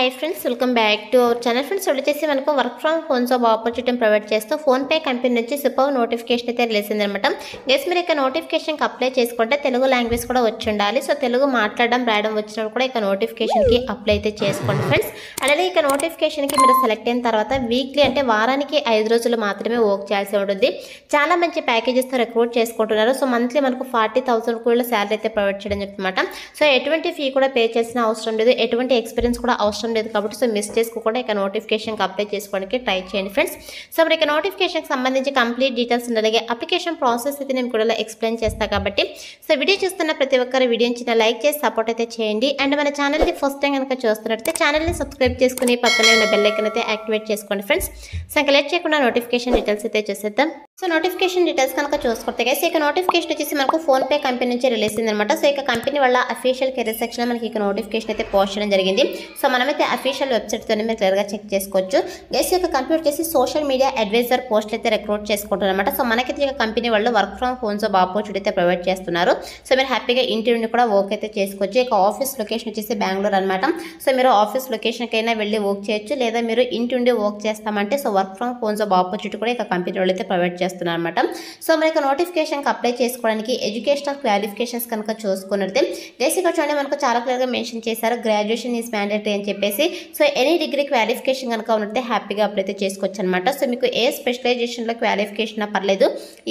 High friends welcome back to our channel friends వచ్చేసి మనకు work from home job opportunity provide చేస్తూ PhonePe company నుంచి super notification అయితే release అయిందన్నమాట. Guys మీరు ఇక నోటిఫికేషన్ కి అప్లై చేసుకుంటే తెలుగు లాంగ్వేజ్ కూడా వచ్చి ఉండాలి. సో తెలుగు మాట్లాడడం రాయడం వచ్చినప్పుడు కూడా ఇక నోటిఫికేషన్ కి అప్లై అయితే చేసుకోండి ఫ్రెండ్స్. అలాగే ఇక నోటిఫికేషన్ కి మీరు సెలెక్ట్ అయిన తర్వాత వీక్లీ అంటే వారానికి 5 రోజులు మాత్రమే వర్క్ చేయాల్సి ఉంటుంది. చాలా మంచి ప్యాకేజెస్ తో రిక్రూట్ చేసుకుంటున్నారు. సో మంత్లీ మనకు 40,000 కూడా సాలరీ అయితే ప్రొవైడ్ చేయడం చెప్తున్నమాట. సో ఎటువంటి ఫీ కూడా పే చేసిన అవసరం లేదు, ఎటువంటి ఎక్స్పీరియన్స్ కూడా అవసరం లేదు కాబట్టి సో మిస్ చేసుకోకుండా ఇక నోటిఫికేషన్కి అప్లై చేసుకోవడానికి ట్రై చేయండి ఫ్రెండ్స్. సో మరి ఇక నోటిఫికేషన్కి సంబంధించి కంప్లీట్ డీటెయిల్స్ అలాగే అప్లికేషన్ ప్రాసెస్ అయితే నేను కూడా ఎక్స్ప్లెయిన్ చేస్తాను కాబట్టి సో వీడియో చూస్తున్న ప్రతి ఒక్కరు వీడియోని చిన్న లైక్ చేసి సపోర్ట్ అయితే చేయండి. అండ్ మన ఛానల్ని ఫస్ట్ టైం కనుక చూస్తున్నట్లయితే ఛానల్ని సబ్స్క్రైబ్ చేసుకుని పక్కనే ఉన్న బెల్ ఐకాన్ అయితే యాక్టివేట్ చేసుకోండి ఫ్రెండ్స్. సో ఇంకా లేట్ చేయకుండా నోటిఫికేషన్ డీటెయిల్స్ అయితే చూసేద్దాం. సో నోటిఫికేషన్ డీటెయిల్స్ కనుక చూసుకుంటే గైస్ ఇక నోటిఫికేషన్ వచ్చేసి మనకు ఫోన్ పే కంపెనీ నుంచి రిలీజ్ అయిందనమాట. సో ఇక కంపెనీ వాళ్ళ అఫీషియల్ కెరీర్ సెక్షన్లో మనకి ఇక నోటిఫికేషన్ అయితే పోస్ట్ చేయడం జరిగింది. సో మనమైతే అఫీషియల్ వెబ్సైట్తోనే మీరు క్లియర్గా చెక్ చేసుకోవచ్చు. గైస్ యొక్క కంపెనీ వచ్చేసి సోషల్ మీడియా అడ్వైజర్ పోస్ట్ అయితే రిక్రూట్ చేసుకుంటారు అనమాట. సో మనకైతే ఇక కంపెనీ వాళ్ళు work from home job opportunity అయితే ప్రొవైడ్ చేస్తున్నారు. సో మీరు హ్యాపీగా ఇంటి నుండి కూడా వర్క్ అయితే చేసుకోవచ్చు. ఇక ఆఫీస్ లొకేషన్ వచ్చేసి బెంగళూరు అనమాట. సో మీరు ఆఫీస్ లొకేషన్కైనా వెళ్ళి వర్క్ చేయొచ్చు, లేదా మీరు ఇంటి నుండి వర్క్ చేస్తామంటే so work from home job opportunity కూడా ఇక కంపెనీ వాళ్ళు అయితే ప్రొవైడ్ చేస్తున్నారు అనమాట. సో మనకి నోటిఫికేషన్కి అప్లై చేసుకోవడానికి ఎడ్యుకేషనల్ క్వాలిఫికేషన్స్ కనుక చూసుకున్నట్లయితే గైస్ ఇక్కడ చూడండి మనకు చాలా క్లియర్గా మెన్షన్ చేశారు గ్రాడ్యుయేషన్ ఈజ్ మ్యాండేటరీ అని చెప్పేసి. సో ఎనీ డిగ్రీ క్వాలిఫికేషన్ కనుక ఉన్నట్టే హ్యాపీగా అప్లై అయితే చేసుకోవచ్చు అనమాట. సో మీకు ఏ స్పెషలైజేషన్లో క్వాలిఫికేషన్ పర్లేదు,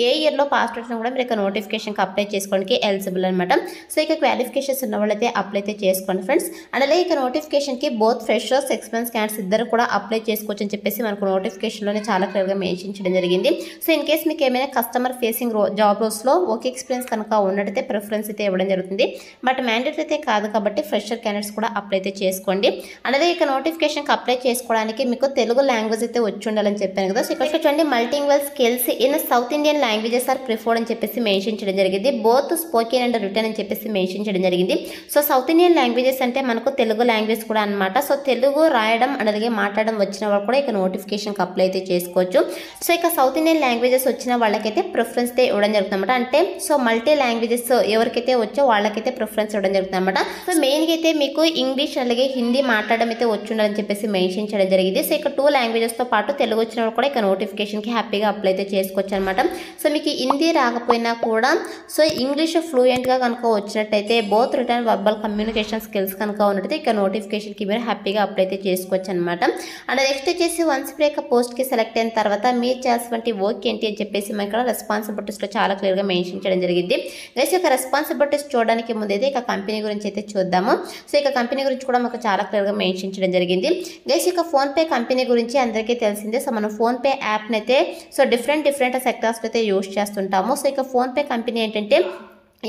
ఏ ఇయర్లో పాస్ అవుట్ కూడా మీరు ఇక నోటిఫికేషన్కి అప్లై చేసుకోవడానికి ఎలిజిబుల్ అనమాట. సో ఇక క్వాలిఫికేషన్స్ ఉన్న వాళ్ళైతే అప్లై అయితే చేసుకోండి ఫ్రెండ్స్. అలాగే ఇక నోటిఫికేషన్కి బోత్ ఫ్రెషర్స్ ఎక్స్పీరియన్స్ క్యాండిడేట్స్ ఇద్దరు కూడా అప్లై చేసుకోవచ్చు అని చెప్పేసి మనకు నోటిఫికేషన్లోనే చాలా క్లియర్గా మెన్షన్ చేయడం జరిగింది. సో ఇన్ కేస్ మీకు ఏమైనా కస్టమర్ ఫేసింగ్ జాబ్ రోల్స్లో వర్క్ ఎక్స్పీరియన్స్ కనుక ఉన్నట్టయితే ప్రిఫరెన్స్ అయితే ఇవ్వడం జరుగుతుంది. బట్ మ్యాండేటరీ అయితే కాదు కాబట్టి ఫ్రెషర్ క్యాండిడేట్స్ కూడా అప్లై అయితే చేసుకోండి. అలాగే ఇక నోటిఫికేషన్కి అప్లై చేసుకోవడానికి మీకు తెలుగు లాంగ్వేజ్ అయితే వచ్చి ఉండాలని చెప్పాను కదా. సో ఇక్కడ చూడండి multilingual skills in south Indian languages are preferred అని చెప్పేసి మెన్షన్ చేయడం జరిగింది. బోత్ స్పోకెన్ అండ్ రిటర్న్ అని చెప్పేసి మెన్షన్ చేయడం జరిగింది. సో సౌత్ ఇండియన్ లాంగ్వేజెస్ అంటే మనకు తెలుగు లాంగ్వేజ్ కూడా అనమాట. సో తెలుగు రాయడం అలాగే మాట్లాడడం వచ్చిన వాళ్ళు కూడా ఇక నోటిఫికేషన్కి అప్లై అయితే చేసుకోవచ్చు. సో ఇక సౌత్ ఇండియన్ లాంగ్వేజెస్ వచ్చిన వాళ్ళకైతే ప్రిఫరెన్స్ అయితే ఇవ్వడం జరుగుతుంది అనమాట. అంటే సో మల్టీ లాంగ్వేజెస్ ఎవరికైతే వచ్చో వాళ్ళకైతే ప్రిఫరెన్స్ ఇవ్వడం జరుగుతుంది అనమాట. సో మెయిన్గా అయితే మీకు ఇంగ్లీష్ అలాగే హిందీ మాట్లాడడం అయితే వచ్చి ఉండాలని చెప్పేసి మెన్షన్ చేయడం జరిగింది. సో ఇక 2 లాంగ్వేజెస్తో పాటు తెలుగు వచ్చిన వాళ్ళు కూడా ఇక నోటిఫికేషన్కి హ్యాపీగా అప్లై అయితే చేసుకోవచ్చు అనమాట. సో మీకు హిందీ రాకపోయినా కూడా సో ఇంగ్లీష్ ఫ్లూయెంట్గా కనుక వచ్చినట్టయితే both return verbal communication skills కనుక ఉన్నట్టయితే ఇక నోటిఫికేషన్కి మీరు హ్యాపీగా అప్లై అయితే చేసుకోవచ్చు అనమాట. అండ్ నెక్స్ట్ వచ్చేసి వన్స్ బ్రేక్ పోస్ట్కి సెలెక్ట్ అయిన తర్వాత మీరు చేయాల్సినటువంటి వర్క్ ఏంటి అని చెప్పేసి మన ఇక్కడ రెస్పాన్సిబిలిటీస్లో చాలా క్లియర్గా మెన్షన్ చేయడం జరిగింది. గైస్ యొక్క రెస్పాన్సిబిలిటీస్ చూడడానికి ముందైతే ఇక కంపెనీ గురించి అయితే చూద్దాము. సో ఇక కంపెనీ గురించి కూడా మనకు చాలా క్లియర్గా మెన్షన్ చేయడం జరిగింది. గైస్ ఇక ఫోన్ పే కంపెనీ గురించి అందరికీ తెలిసిందే. సో మనం ఫోన్ పే యాప్ని అయితే సో డిఫరెంట్ సెక్టార్స్ అయితే యూజ్ చేస్తుంటాము. సో ఇక ఫోన్ పే కంపెనీ ఏంటంటే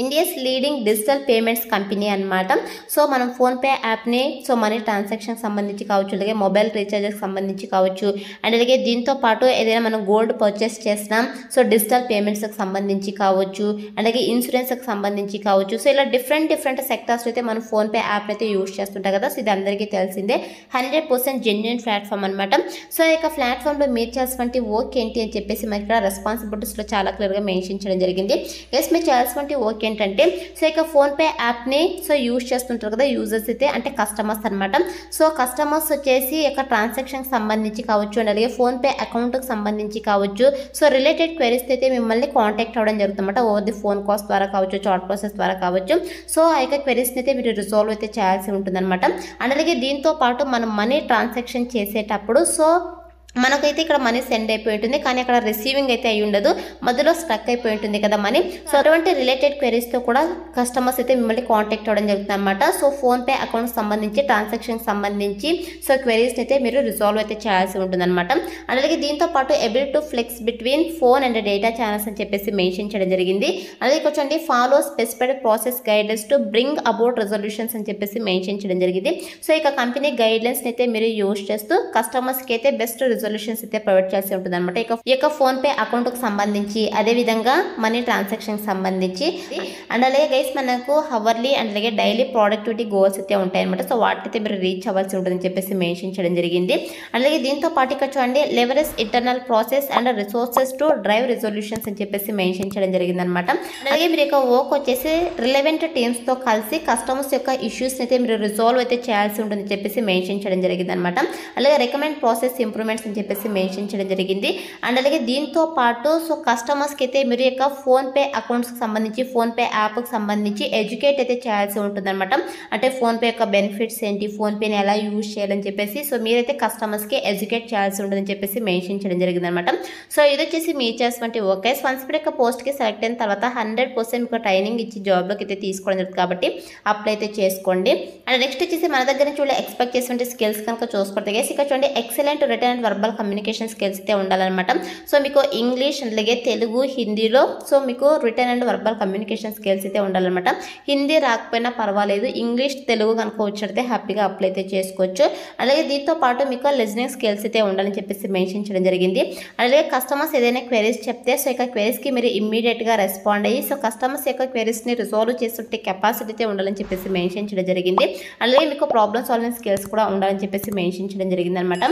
India's leading digital payments company అనమాట. సో మనం ఫోన్పే యాప్ని సో మనీ ట్రాన్సాక్షన్కి సంబంధించి కావచ్చు, అలాగే మొబైల్ రీఛార్జ్కి సంబంధించి కావచ్చు, అండ్ అలాగే దీంతో పాటు ఏదైనా మనం గోల్డ్ పర్చేస్ చేసినాం సో డిజిటల్ పేమెంట్స్కి సంబంధించి కావచ్చు, అలాగే ఇన్సూరెన్స్కి సంబంధించి కావచ్చు. సో ఇలా డిఫరెంట్ సెక్టార్స్ అయితే మనం ఫోన్పే యాప్ అయితే యూజ్ చేస్తుంటాం కదా. సో ఇది అందరికీ తెలిసిందే 100% జెన్యున్ ప్లాట్ఫామ్ అనమాట. సో ఇక ప్లాట్ఫామ్లో మీరు చేయాల్సినటువంటి వర్క్ ఏంటి అని చెప్పేసి మనకి ఇక్కడ రెస్పాన్సిబిలిటీస్లో చాలా క్లియర్గా మెన్షన్ చేయడం జరిగింది. ఎస్ మీరు చేయాల్సినటువంటి వర్క్ ఏంటంటే సో ఇక ఫోన్ పే యాప్ని సో యూజ్ చేస్తుంటారు కదా యూజర్స్ అయితే, అంటే కస్టమర్స్ అనమాట. సో కస్టమర్స్ వచ్చేసి ఇక ట్రాన్సాక్షన్కి సంబంధించి కావచ్చు, అలాగే ఫోన్ పే అకౌంట్కి సంబంధించి కావచ్చు, సో రిలేటెడ్ క్వైరీస్ అయితే మిమ్మల్ని కాంటాక్ట్ అవ్వడం జరుగుతుందన్నమాట. ఓవర్ ది ఫోన్ కాల్స్ ద్వారా కావచ్చు, చాట్ ప్రాసెస్ ద్వారా కావచ్చు. సో ఆ యొక్క క్వైరీస్ని అయితే మీరు రిజాల్వ్ అయితే చేయాల్సి ఉంటుందన్నమాట. అలాగే దీంతో పాటు మనం మనీ ట్రాన్సాక్షన్ చేసేటప్పుడు సో మనకైతే ఇక్కడ మనీ సెండ్ అయిపోయి ఉంటుంది, కానీ అక్కడ రిసీవింగ్ అయితే అయి ఉండదు, మధ్యలో స్ట్రక్ అయిపోయి ఉంటుంది కదా మనీ. సో అటువంటి రిలేటెడ్ క్వైరీస్తో కూడా కస్టమర్స్ అయితే మిమ్మల్ని కాంటాక్ట్ అవ్వడం జరుగుతుంది అనమాట. సో ఫోన్పే అకౌంట్కి సంబంధించి ట్రాన్సాక్షన్కి సంబంధించి సో క్వైరీస్ని అయితే మీరు రిజాల్వ్ అయితే చేయాల్సి ఉంటుంది అనమాట. అలాగే దీంతో పాటు ability to flex between phone and data channels అని చెప్పేసి మెన్షన్ చేయడం జరిగింది. అలాగే వచ్చండి follow specified process guidelines to bring about resolutions అని చెప్పేసి మెన్షన్ చేయడం జరిగింది. సో ఇక కంపెనీ గైడ్లైన్స్ని అయితే మీరు యూజ్ చేస్తూ కస్టమర్స్కి అయితే బెస్ట్ రిజల్యూషన్ రిజల్యూషన్స్ అయితే ప్రొవైడ్ చేసి ఉంటుంది అనమాట. ఈ యొక్క ఫోన్ పే అకౌంట్ కు సంబంధించి అదే విధంగా మనీ ట్రాన్సాక్షన్ సంబంధించి అండ్ అలాగే గైస్ మనకు హవర్లీ అండ్ అలాగే డైలీ ప్రొడక్టివిటీ గోల్స్ అయితే ఉంటాయి అనమాట. సో వాటితో మీరు రీచ్ అవ్వాల్సి ఉంటుందని చెప్పేసి మెన్షన్ చేయడం జరిగింది. అలాగే దీంతో పాటు ఇక్కడ చూడండి leverage internal process and resources to drive resolutions అని చెప్పేసి మెన్షన్ చేయడం జరిగింది అనమాట. అలాగే మీరు యొక్క వర్క్ వచ్చేసి రిలవెంట్ టీమ్స్ తో కలిసి కస్టమర్స్ యొక్క ఇష్యూస్ అయితే మీరు రిజాల్వ్ అయితే చేయాల్సి ఉంటుందని చెప్పేసి మెన్షన్ చేయడం జరిగింది అనమాట. అలాగే రికమెండ్ ప్రాసెస్ ఇంప్రూవ్మెంట్స్ అని చెప్పేసి మెన్షన్ చేయడం జరిగింది. అండ్ అలాగే దీంతో పాటు సో కస్టమర్స్కి అయితే మీరు యొక్క ఫోన్పే అకౌంట్స్కి సంబంధించి ఫోన్పే యాప్కి సంబంధించి ఎడ్యుకేట్ అయితే చేయాల్సి ఉంటుంది అనమాట. అంటే ఫోన్పే యొక్క బెనిఫిట్స్ ఏంటి, ఫోన్పేని ఎలా యూజ్ చేయాలని చెప్పేసి సో మీరైతే కస్టమర్స్కి ఎడ్యుకేట్ చేయాల్సి ఉంటుందని చెప్పేసి మెన్షన్ చేయడం జరిగింది అనమాట. సో ఇది వచ్చేసి మీ చేసినటువంటి ఓకే వన్స్ మీరు యొక్క పోస్ట్కి సెలెక్ట్ అయిన తర్వాత 100% మీకు ట్రైనింగ్ ఇచ్చి జాబ్లోకి అయితే తీసుకోవడం జరుగుతుంది కాబట్టి అప్లై అయితే చేసుకోండి. అండ్ నెక్స్ట్ వచ్చేసి మన దగ్గర నుంచి వాళ్ళు ఎక్స్పెక్ట్ చేసినటువంటి స్కిల్స్ కనుక చూసుకుంటే ఇక్కడ చూడండి excellent return and verbal communication skills అయితే ఉండాలన్నమాట. సో మీకు ఇంగ్లీష్ అలాగే తెలుగు హిందీలో సో మీకు return and verbal communication skills అయితే ఉండాలన్నమాట. హిందీ రాకపోయినా పర్వాలేదు, ఇంగ్లీష్ తెలుగు కనుక వచ్చితే హ్యాపీగా అప్లై అయితే చేసుకోవచ్చు. అలాగే దీంతో పాటు మీకు లిజనింగ్ స్కిల్స్ అయితే ఉండాలని చెప్పేసి మెన్షన్ చేయడం జరిగింది. అలాగే కస్టమర్స్ ఏదైనా క్వెరీస్ చెప్తే సో ఇక క్వెరీస్కి మీరు ఇమ్మీడియట్గా రెస్పాండ్ అయ్యి సో కస్టమర్స్ యొక్క క్వెరీస్ని రిజాల్వ్ చేస్తుంటే కెపాసిటీ అయితే ఉండాలని చెప్పేసి మెన్షన్ చేయడం జరిగింది. అలాగే మీకు ప్రాబ్లమ్ సాల్వింగ్ స్కిల్స్ కూడా ఉండాలని చెప్పేసి మెన్షన్ చేయడం జరిగింది అనమాట.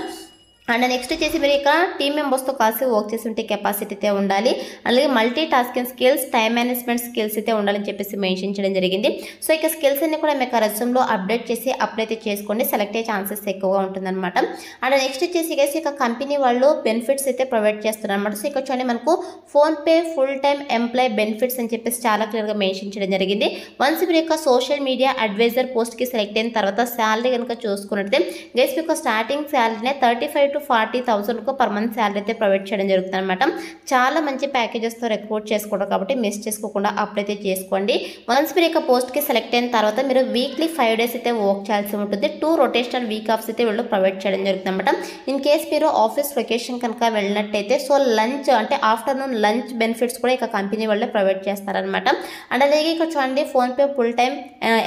అండ్ నెక్స్ట్ వచ్చేసి మీరు ఇక టీమ్ మెంబర్స్తో కలిసి వర్క్ చేస్తుంటే కెపాసిటీ అయితే ఉండాలి. అలాగే multi tasking skills, time management skills అయితే ఉండాలని చెప్పేసి మెన్షన్ చేయడం జరిగింది. సో ఇక స్కిల్స్ అన్ని కూడా మీకు రెజ్యూమ్లో అప్డేట్ చేసి అప్లై అయితే చేసుకోండి, సెలెక్ట్ అయ్యే ఛాన్సెస్ ఎక్కువగా ఉంటుందన్నమాట. అండ్ నెక్స్ట్ వచ్చేసి ఇక కంపెనీ వాళ్ళు బెనిఫిట్స్ అయితే ప్రొవైడ్ చేస్తున్నారు అనమాట. సో ఇక్కడ చూడండి మనకు PhonePe full time employee benefits అని చెప్పేసి చాలా క్లియర్గా మెన్షన్ చేయడం జరిగింది. వన్స్ మీరు యొక్క సోషల్ మీడియా అడ్వైజర్ పోస్ట్కి సెలెక్ట్ అయిన తర్వాత శాలరీ కనుక చూసుకున్నట్లయితే గైస్ మీకు స్టార్టింగ్ శాలరీనే 35,000 to 40,000 పర్ మంత్ శాలరీ అయితే ప్రొవైడ్ చేయడం జరుగుతుంది అనమాట. చాలా మంచి ప్యాకేజెస్తో రిక్రూట్ చేసుకోవడం కాబట్టి మిస్ చేసుకోకుండా అప్లై అయితే చేసుకోండి. వన్స్ మీరు ఇక పోస్ట్కి సెలెక్ట్ అయిన తర్వాత మీరు వీక్లీ 5 days అయితే వర్క్ చేయాల్సి ఉంటుంది. 2 రొటేషనల్ వీక్ ఆఫ్స్ అయితే వీళ్ళు ప్రొవైడ్ చేయడం జరుగుతుంది అనమాట. ఇన్ కేస్ మీరు ఆఫీస్ లొకేషన్ కనుక వెళ్ళినట్టయితే సో లంచ్ అంటే ఆఫ్టర్నూన్ లంచ్ బెనిఫిట్స్ కూడా ఇక కంపెనీ వాళ్ళే ప్రొవైడ్ చేస్తారనమాట. అండ్ అలాగే ఇక్కడ చూడండి PhonePe full time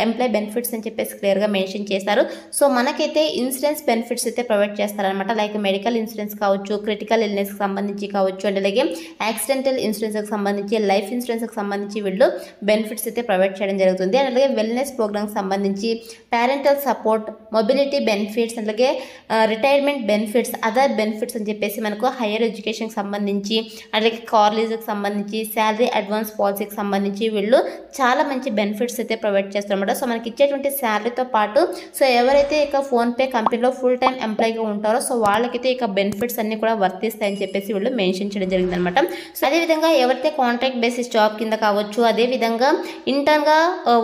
employee benefits అని చెప్పేసి క్లియర్గా మెన్షన్ చేశారు. సో మనకైతే ఇన్సూరెన్స్ బెనిఫిట్స్ అయితే ప్రొవైడ్ చేస్తారనమాట. లైక్ మెడికల్ ఇన్సూరెన్స్ కావచ్చు, క్రిటికల్ ఇల్నెస్కి సంబంధించి కావచ్చు, అండ్ అలాగే యాక్సిడెంటల్ ఇన్సూరెన్స్కి సంబంధించి, లైఫ్ ఇన్సూరెన్స్కి సంబంధించి వీళ్ళు బెనిఫిట్స్ అయితే ప్రొవైడ్ చేయడం జరుగుతుంది. అండ్ అలాగే వెల్నెస్ ప్రోగ్రామ్కి సంబంధించి పేరెంటల్ సపోర్ట్, మొబిలిటీ బెనిఫిట్స్, అలాగే రిటైర్మెంట్ బెనిఫిట్స్, అదర్ బెనిఫిట్స్ అని చెప్పేసి మనకు హైయర్ ఎడ్యుకేషన్కి సంబంధించి, అలాగే కాలేజ్కి సంబంధించి, శాలరీ అడ్వాన్స్ పాలసీకి సంబంధించి వీళ్ళు చాలా మంచి బెనిఫిట్స్ అయితే ప్రొవైడ్ చేస్తారన్నమాట. సో మనకి ఇచ్చేటువంటి శాలరీతో పాటు సో ఎవరైతే ఇక ఫోన్పే కంపెనీలో ఫుల్ టైం ఎంప్లాయీగా ఉంటారో సో వాళ్ళకైతే ఇక బెనిఫిట్స్ అన్ని కూడా వర్తిస్తాయని చెప్పేసి వీళ్ళు మెన్షన్ చేయడం జరిగింది అనమాట. సో అదేవిధంగా ఎవరైతే కాంట్రాక్ట్ బేసిస్ జాబ్ కింద కావచ్చు, అదేవిధంగా ఇంటర్న్గా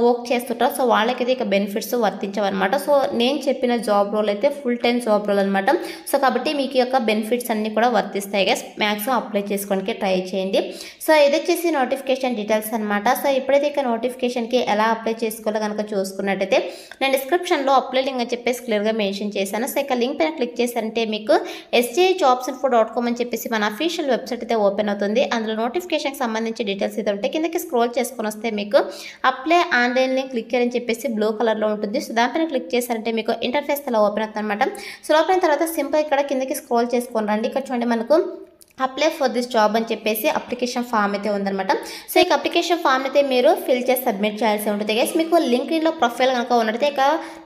వర్క్ చేస్తుంటారో సో వాళ్ళకైతే ఇక బెనిఫిట్స్ వర్తించవన్నమాట. సో నేను చెప్పిన జాబ్ రోల్ అయితే ఫుల్ టైం జాబ్ రోల్ అనమాట. సో కాబట్టి మీకు యొక్క బెనిఫిట్స్ అన్ని కూడా వర్తిస్తాయి గైస్. మ్యాక్సిమం అప్లై చేసుకోవడానికి ట్రై చేయండి. సో ఇది వచ్చేసి నోటిఫికేషన్ డీటెయిల్స్ అనమాట. సో ఇప్పుడైతే ఇక నోటిఫికేషన్కి ఎలా అప్లై చేసుకోవాలో కనుక చూసుకున్నట్టయితే నేను డిస్క్రిప్షన్లో అప్లై లింక్ అని చెప్పేసి క్లియర్గా మెన్షన్ చేశాను. సో ఇక లింక్ పైన క్లిక్ చేశారంటే మీకు sjobsinfo.com అని చెప్పేసి మన అఫీషియల్ వెబ్సైట్ అయితే ఓపెన్ అవుతుంది. అందులో నోటిఫికేషన్కి సంబంధించి డీటెయిల్స్ అయితే ఉంటే కిందకి స్క్రోల్ చేసుకొని వస్తే మీకు అప్లై ఆన్లైన్ లింక్ క్లిక్ అని చెప్పేసి బ్లూ కలర్లో ఉంటుంది. సో దానిపైన క్లిక్ చేశారంటే మీకు ఇంటర్ఫేస్ అలా ఓపెన్ అవుతుంది అనమాట. సో ఓపెన్ అయిన తర్వాత సింపుల్ ఇక్కడ కిందకి స్క్రోల్ చేసుకొని రండి. ఇక్కడ చూడండి మనకు అప్లై ఫర్ దిస్ జాబ్ అని చెప్పేసి అప్లికేషన్ ఫామ్ అయితే ఉందన్నమాట. సో ఇక అప్లికేషన్ ఫామ్ అయితే మీరు ఫిల్ చేసి సబ్మిట్ చేయాల్సి ఉంటుంది గైస్. మీకు లింక్డ్ఇన్లో ప్రొఫైల్ కనుక ఉన్నట్టయితే ఇక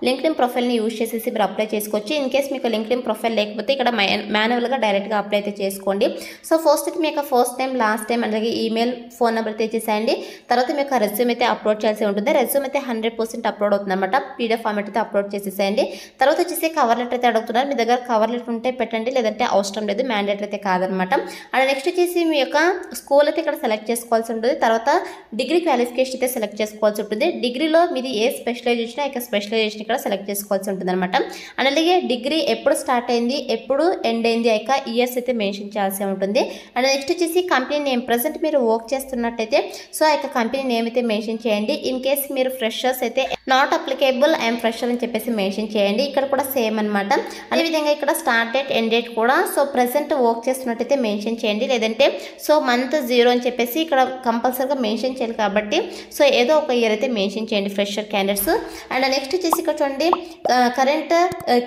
లింక్డ్ఇన్ ప్రొఫైల్ని యూజ్ చేసేసి మీరు అప్లై చేసుకోవచ్చు. ఇన్ కేస్ మీకు లింక్డ్ఇన్ ప్రొఫైల్ లేకపోతే ఇక్కడ మాన్యువల్గా డైరెక్ట్గా అప్లై అయితే చేసుకోండి. సో ఫస్ట్ మీ యొక్క ఫస్ట్ టైం, లాస్ట్ టైం, అలాగే ఈమెయిల్, ఫోన్ నెంబర్ అయితే ఇచ్చేసేయండి. తర్వాత మీ యొక్క రెజ్యూమ్ అయితే అప్లోడ్ చేయాల్సి ఉంటుంది. రెజ్యూమ్ అయితే 100% అప్లోడ్ అవుతుంది అనమాట. పీడిఎఫ్ ఫార్మాట్ అయితే అప్లోడ్ చేసేసేయండి. తర్వాత వచ్చేసి కవర్ లెటర్ అయితే అడుగుతున్నారు. మీ దగ్గర కవర్ లెటర్ ఉంటే పెట్టండి, లేదంటే అవసరం లేదు, మ్యాండేటరీ అయితే కాదనమాట. అండ్ నెక్స్ట్ వచ్చేసి మీ యొక్క స్కూల్ అయితే ఇక్కడ సెలెక్ట్ చేసుకోవాల్సి ఉంటుంది. తర్వాత డిగ్రీ క్వాలిఫికేషన్ అయితే సెలెక్ట్ చేసుకోవాల్సి ఉంటుంది. డిగ్రీలో మీది ఏ స్పెషలైజేషన్, ఇక స్పెషలైజేషన్ ఇక్కడ సెలెక్ట్ చేసుకోవాల్సి ఉంటుంది అనమాట. అండ్ అలాగే డిగ్రీ ఎప్పుడు స్టార్ట్ అయింది, ఎప్పుడు ఎండ్ అయింది, ఇక ఇయర్స్ అయితే మెన్షన్ చేయాల్సి ఉంటుంది. అండ్ నెక్స్ట్ వచ్చేసి కంపెనీ నేమ్, ప్రజెంట్ మీరు వర్క్ చేస్తున్నట్టయితే సో ఆ యొక్క కంపెనీ నేమ్ అయితే మెన్షన్ చేయండి. ఇన్ కేస్ మీరు ఫ్రెషర్స్ అయితే నాట్ అప్లికేబుల్ ఐఎమ్ ఫ్రెషర్ అని చెప్పేసి మెన్షన్ చేయండి. ఇక్కడ కూడా సేమ్ అనమాట. అదేవిధంగా ఇక్కడ స్టార్ట్ డేట్ ఎండ్ డేట్ కూడా సో ప్రెసెంట్ వర్క్ చేస్తున్నట్టయితే మెన్షన్ చేయండి, లేదంటే సో మంత్ 0 అని చెప్పేసి ఇక్కడ కంపల్సరీగా మెన్షన్ చేయాలి కాబట్టి సో ఏదో ఒక ఇయర్ అయితే మెన్షన్ చేయండి ఫ్రెషర్ క్యాండిడేట్స్. అండ్ నెక్స్ట్ వచ్చేసి ఇక్కడ చూడండి కరెంట్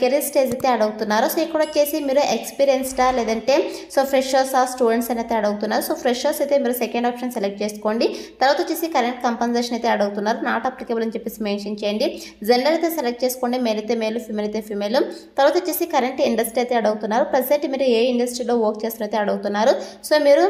కెరీర్ స్టేజ్ అయితే అడుగుతున్నారు. సో ఇక్కడ వచ్చేసి మీరు ఎక్స్పీరియన్స్డా లేదంటే సో ఫ్రెషర్స్ ఆ స్టూడెంట్స్ అయితే అడుగుతున్నారు. సో ఫ్రెషర్స్ అయితే మీరు సెకండ్ ఆప్షన్ సెలెక్ట్ చేసుకోండి. తర్వాత వచ్చేసి కరెంట్ కంపన్సేషన్ అయితే అడుగుతున్నారు, నాట్ అప్లికేబుల్ అని చెప్పేసి మెన్షన్ చేయండి. జెండర్ అయితే సెలెక్ట్ చేసుకోండి, మేల్ అయితే మేల్, ఫీమేల్ అయితే ఫీమేల్. తర్వాత వచ్చేసి కరెంట్ ఇండస్ట్రీ అయితే అడుగుతున్నారు, ప్రజెంట్ మీరు ఏ ఇండస్ట్రీలో వర్క్ చేస్తున్నైతే అడుగుతున్నారు. సో మీరు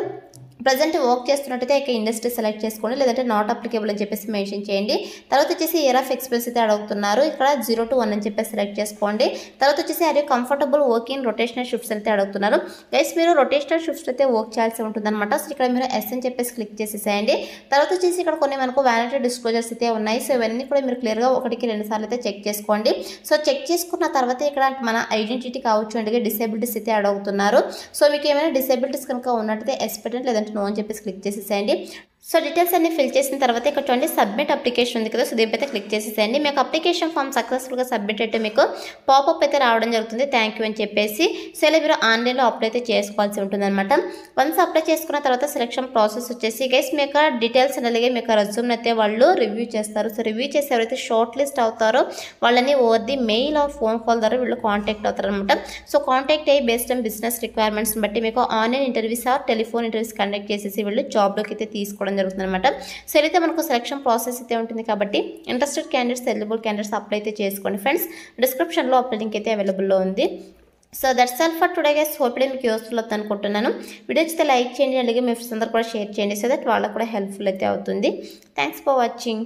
ప్రజెంట్ వర్క్ చేస్తున్నట్టయితే ఇక ఇండస్ట్రీ సెలెక్ట్ చేసుకోండి, లేదంటే నాట్ అప్లికేబుల్ అని చెప్పేసి మెన్షన్ చేయండి. తర్వాత వచ్చేసి ఇయర్ ఆఫ్ ఎక్స్పీరియన్స్ అయితే అడుగుతున్నారు, ఇక్కడ 0 to 1 అని చెప్పేసి సెలెక్ట్ చేసుకోండి. తర్వాత వచ్చేసి అది కంఫర్టబుల్ వర్కింగ్ రొటేషనల్ షిఫ్ట్స్ అయితే అడుగుతున్నారు. గైస్ మీరు రొటేషనల్ షిఫ్ట్స్ అయితే వర్క్ చేయాల్సి ఉంటుందన్నమాట. సో ఇక్కడ మీరు ఎస్ అని చెప్పేసి క్లిక్ చేసేసేయండి. తర్వాత వచ్చేసి ఇక్కడ కొన్ని మనకు వ్యాలిడిటీ డిస్క్లోజర్స్ అయితే ఉన్నాయి. సో ఇవన్నీ కూడా మీరు క్లియర్గా 1-2 సార్లు అయితే చెక్ చేసుకోండి. సో చెక్ చేసుకున్న తర్వాత ఇక్కడ మన ఐడెంటిటీ కావచ్చు అంటే డిసేబిలిటీస్ అయితే అడుగుతున్నారు. సో మీకు ఏమైనా డిసేబిలిటీస్ కనుక ఉన్నట్టయితే ఎస్ పెట్టండి, లేదంటే నో అని చెప్పేసి క్లిక్ చేసేసేయండి. సో డీటెయిల్స్ అన్ని ఫిల్ చేసిన తర్వాత ఇక్కడ చూడండి సబ్మిట్ అప్లికేషన్ ఉంది కదా, సో దీనిపైతే క్లిక్ చేసేసేయండి. మీకు అప్లికేషన్ ఫామ్ సక్సెస్ఫుల్గా సబ్మిట్ అయితే మీకు పాపప్ అయితే రావడం జరుగుతుంది, థ్యాంక్ యూ అని చెప్పేసి. సో ఇలా మీరు ఆన్లైన్లో అప్లై అయితే చేసుకోవాల్సి ఉంటుంది అనమాట. వన్స్ అప్లై చేసుకున్న తర్వాత సెలక్షన్ ప్రాసెస్ వచ్చేసి గైస్ మీ యొక్క డీటెయిల్స్ అలాగే మీ యొక్క రెజ్యూమ్ని అయితే వాళ్ళు రివ్యూ చేస్తారు. సో రివ్యూ చేసి ఎవరైతే షార్ట్ లిస్ట్ అవుతారో వాళ్ళని over the mail or phone call ద్వారా వీళ్ళు కాంటాక్ట్ అవుతారు అనమాట. సో కాంటాక్ట్ అయ్యి బేస్డ్ ఆన్ బిజినెస్ రిక్వైర్మెంట్స్ని బట్టి మీకు online interviews or telephone interviews conduct చేసేసి వీళ్ళు జాబ్లోకి అయితే తీసుకోవడం జరుగుతుంది అనమాట. సో అయితే మనకు సెలక్షన్ ప్రాసెస్ అయితే ఉంటుంది కాబట్టి interested candidates eligible candidates apply అయితే చేసుకోండి ఫ్రెండ్స్. డిస్క్రిప్షన్లో అప్లై లింక్ అయితే అవైలబుల్లో ఉంది. So that's all for today guys. Hope మీకు యూస్ఫుల్ అవుతుంది అనుకుంటున్నాను. వీడియో అయితే లైక్ చేయండి, అలాగే మీ ఫ్రెండ్స్ అందరూ కూడా షేర్ చేయండి, సో దట్ వాళ్ళకు కూడా హెల్ప్ఫుల్ అయితే అవుతుంది. Thanks for watching.